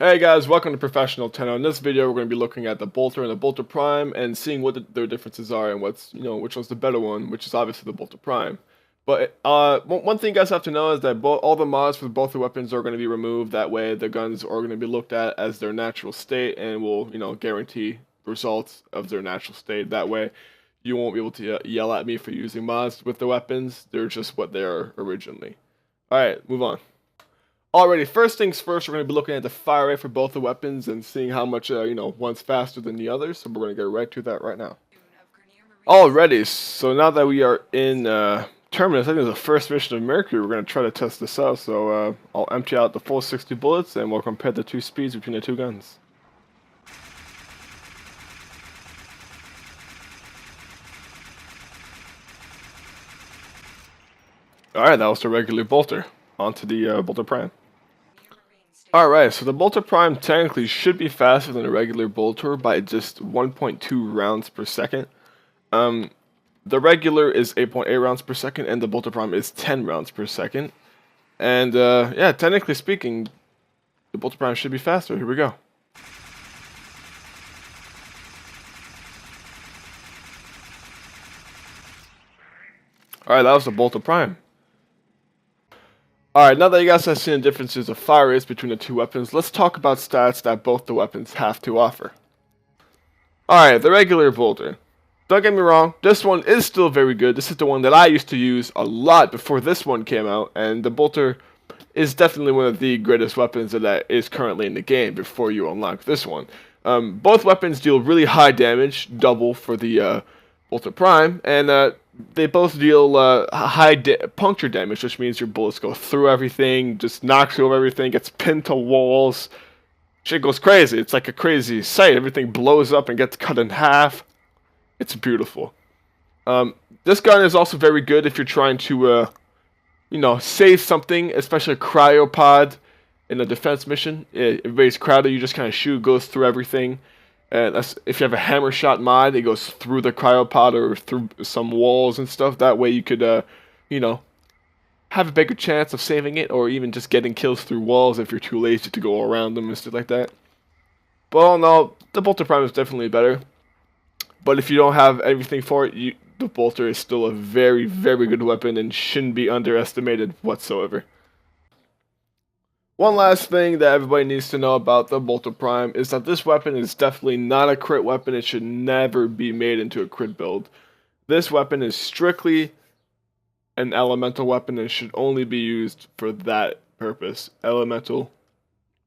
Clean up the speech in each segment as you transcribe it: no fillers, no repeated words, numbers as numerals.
Hey guys, welcome to Professional Tenno. In this video, we're going to be looking at the Boltor and the Boltor Prime and seeing what their differences are and which one's the better one, which is obviously the Boltor Prime. But one thing you guys have to know is that all the mods for both the weapons are going to be removed. That way, the guns are going to be looked at as their natural state and will, guarantee results of their natural state. That way, you won't be able to yell at me for using mods with the weapons. They're just what they are originally. Alright, move on. Alrighty, first things first, we're going to be looking at the fire rate for both the weapons and seeing how much, one's faster than the other. So we're going to get right to that right now. Alrighty, so now that we are in Terminus, I think it's the first mission of Mercury, we're going to try to test this out. So I'll empty out the full 60 bullets and we'll compare the two speeds between the two guns. Alright, that was the regular Boltor. Onto the Boltor Prime. Alright, so the Boltor Prime technically should be faster than a regular Boltor by just 1.2 rounds per second. The regular is 8.8 rounds per second, and the Boltor Prime is 10 rounds per second. And yeah, technically speaking, the Boltor Prime should be faster. Here we go. Alright, that was the Boltor Prime. Alright, now that you guys have seen the differences of fire rates between the two weapons, let's talk about stats that both the weapons have to offer. Alright, the regular Boltor. Don't get me wrong, this one is still very good. This is the one that I used to use a lot before this one came out, and the Boltor is definitely one of the greatest weapons that is currently in the game before you unlock this one. Both weapons deal really high damage, double for the Boltor Prime, and they both deal high puncture damage, which means your bullets go through everything, just knocks you over everything, gets pinned to walls. Shit goes crazy. It's like a crazy sight. Everything blows up and gets cut in half. It's beautiful. This gun is also very good if you're trying to, save something, especially a cryopod in a defense mission. Everybody's crowded, you just kind of shoot, goes through everything. And if you have a hammer shot mod, it goes through the cryopod or through some walls and stuff. That way you could, have a bigger chance of saving it, or even just getting kills through walls if you're too lazy to go around them and stuff like that. But all in all, the Boltor Prime is definitely better. But if you don't have everything for it, the Boltor is still a very, very good weapon and shouldn't be underestimated whatsoever. One last thing that everybody needs to know about the Boltor Prime is that this weapon is definitely not a crit weapon. It should never be made into a crit build. This weapon is strictly an elemental weapon and should only be used for that purpose. Elemental,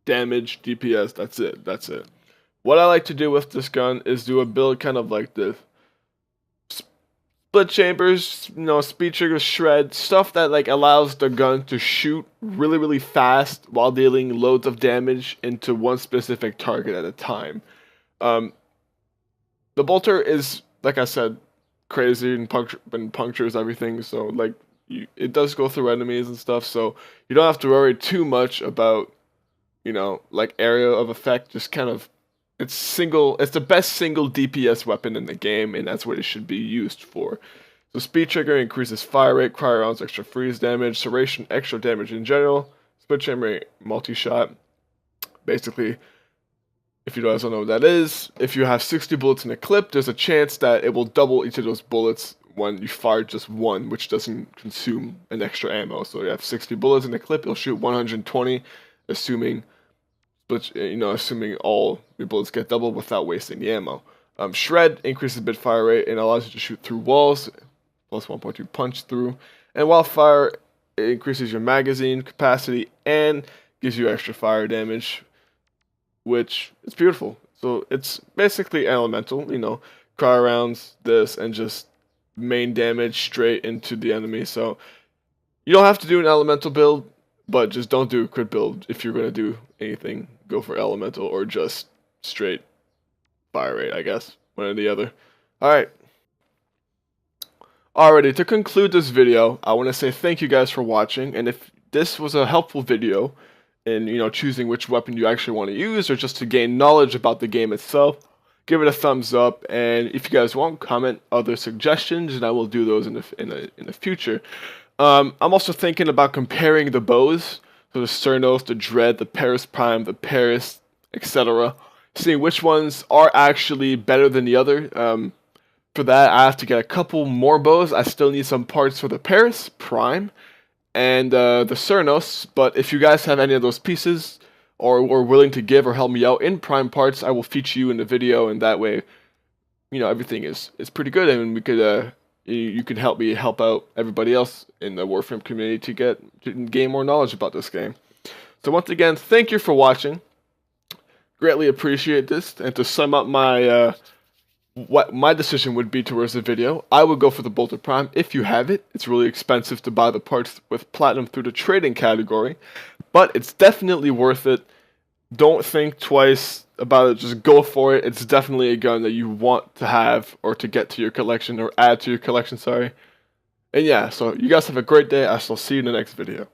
damage, DPS, that's it. What I like to do with this gun is do a build kind of like this. Split chambers, speed triggers, shred, stuff that allows the gun to shoot really, really fast while dealing loads of damage into one specific target at a time. The Boltor is, like I said, crazy and punctures everything, so it does go through enemies and stuff, so you don't have to worry too much about, area of effect. Just kind of, it's the best single DPS weapon in the game, and that's what it should be used for. So speed trigger increases fire rate, cryo rounds extra freeze damage, serration extra damage in general, split chamber multi-shot. Basically, if you guys don't know what that is, if you have 60 bullets in a clip, there's a chance that it will double each of those bullets when you fire just one, which doesn't consume an extra ammo. So you have 60 bullets in a clip, you'll shoot 120, assuming all your bullets get doubled without wasting the ammo. Shred increases bit fire rate and allows you to shoot through walls, plus 1.2 punch through. And Wildfire increases your magazine capacity and gives you extra fire damage, which is beautiful. So it's basically elemental, cryo rounds, this, and just main damage straight into the enemy. So you don't have to do an elemental build, but just don't do a crit build. If you're going to do anything, go for elemental or just straight fire rate, I guess. One or the other. Alright. Alrighty, to conclude this video, I want to say thank you guys for watching. And if this was a helpful video in, choosing which weapon you actually want to use, or just to gain knowledge about the game itself, give it a thumbs up. And if you guys want, comment other suggestions, and I will do those in the future. I'm also thinking about comparing the bows. So the Cernos, the Dread, the Paris Prime, the Paris, etc. Seeing which ones are actually better than the other. For that, I have to get a couple more bows. I still need some parts for the Paris Prime and the Cernos, but if you guys have any of those pieces or are willing to give or help me out in Prime parts, I will feature you in the video, and that way, you know, everything is pretty good, and we could you can help me help out everybody else in the Warframe community to gain more knowledge about this game. So once again, thank you for watching. Greatly appreciate this, and to sum up my what my decision would be towards the video, I would go for the Boltor Prime if you have it. It's really expensive to buy the parts with Platinum through the trading category, but it's definitely worth it. Don't think twice about it, just go for it. It's definitely a gun that you want to have or to get to your collection or add to your collection, sorry. And yeah, so you guys have a great day. I shall see you in the next video.